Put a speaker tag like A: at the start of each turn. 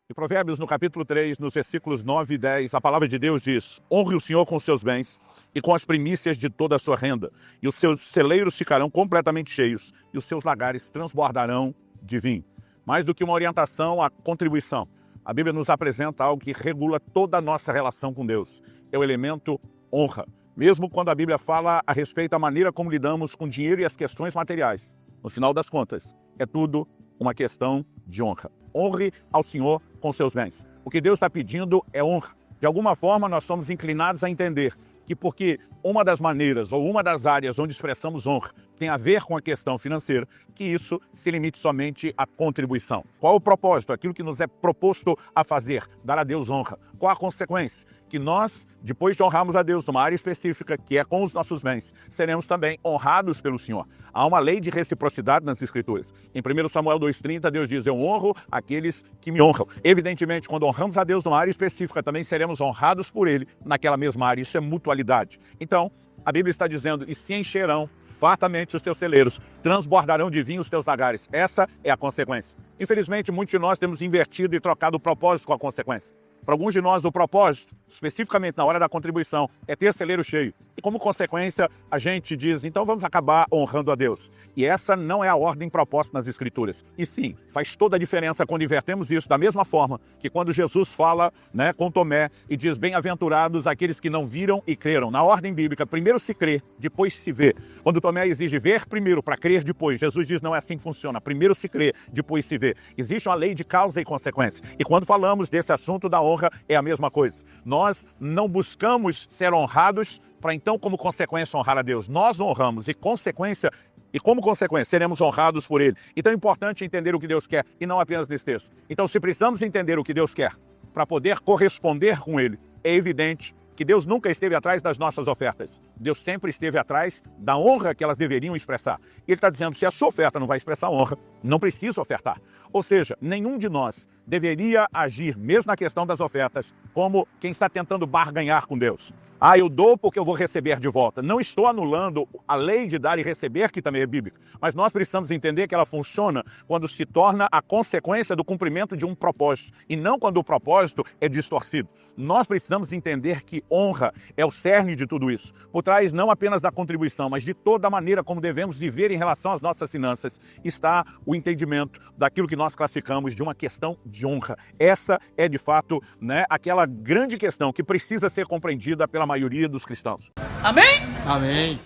A: Em Provérbios, no capítulo 3, nos versículos 9 e 10, a palavra de Deus diz: honre o Senhor com os seus bens e com as primícias de toda a sua renda, e os seus celeiros ficarão completamente cheios, e os seus lagares transbordarão de vinho. Mais do que uma orientação à contribuição, a Bíblia nos apresenta algo que regula toda a nossa relação com Deus. É o elemento honra. Mesmo quando a Bíblia fala a respeito da maneira como lidamos com dinheiro e as questões materiais, no final das contas, é tudo uma questão de honra. Honre ao Senhor com seus bens. O que Deus está pedindo é honra. De alguma forma, nós somos inclinados a entender que porque uma das maneiras ou uma das áreas onde expressamos honra tem a ver com a questão financeira, que isso se limite somente à contribuição. Qual o propósito? Aquilo que nos é proposto a fazer, dar a Deus honra. Qual a consequência? Que nós, depois de honrarmos a Deus numa área específica, que é com os nossos bens, seremos também honrados pelo Senhor. Há uma lei de reciprocidade nas Escrituras. Em 1 Samuel 2,30, Deus diz: eu honro aqueles que me honram. Evidentemente, quando honramos a Deus numa área específica, também seremos honrados por Ele naquela mesma área. Isso é mutualidade. Então, a Bíblia está dizendo: e se encherão fartamente os teus celeiros, transbordarão de vinho os teus lagares. Essa é a consequência. Infelizmente, muitos de nós temos invertido e trocado o propósito com a consequência. Para alguns de nós, o propósito, especificamente na hora da contribuição, é ter celeiro cheio. E como consequência, a gente diz: então vamos acabar honrando a Deus. E essa não é a ordem proposta nas Escrituras. E sim, faz toda a diferença quando invertemos isso, da mesma forma que quando Jesus fala, com Tomé e diz: bem-aventurados aqueles que não viram e creram. Na ordem bíblica, primeiro se crê, depois se vê. Quando Tomé exige ver primeiro para crer depois, Jesus diz: não é assim que funciona. Primeiro se crê, depois se vê. Existe uma lei de causa e consequência. E quando falamos desse assunto da honra, é a mesma coisa. Nós não buscamos ser honrados para então, como consequência, honrar a Deus. Nós honramos e como consequência, seremos honrados por Ele. Então é importante entender o que Deus quer e não apenas nesse texto. Então, se precisamos entender o que Deus quer para poder corresponder com Ele, é evidente que Deus nunca esteve atrás das nossas ofertas. Deus sempre esteve atrás da honra que elas deveriam expressar. E Ele está dizendo: se a sua oferta não vai expressar honra, não precisa ofertar. Ou seja, nenhum de nós deveria agir, mesmo na questão das ofertas, como quem está tentando barganhar com Deus. Eu dou porque eu vou receber de volta. Não estou anulando a lei de dar e receber, que também é bíblica. Mas nós precisamos entender que ela funciona quando se torna a consequência do cumprimento de um propósito, e não quando o propósito é distorcido. Nós precisamos entender que honra é o cerne de tudo isso. Por trás não apenas da contribuição, mas de toda a maneira como devemos viver em relação às nossas finanças, está o entendimento daquilo que nós classificamos de uma questão de honra. Essa é, de fato, aquela grande questão que precisa ser compreendida pela maioria dos cristãos.
B: Amém?
C: Amém.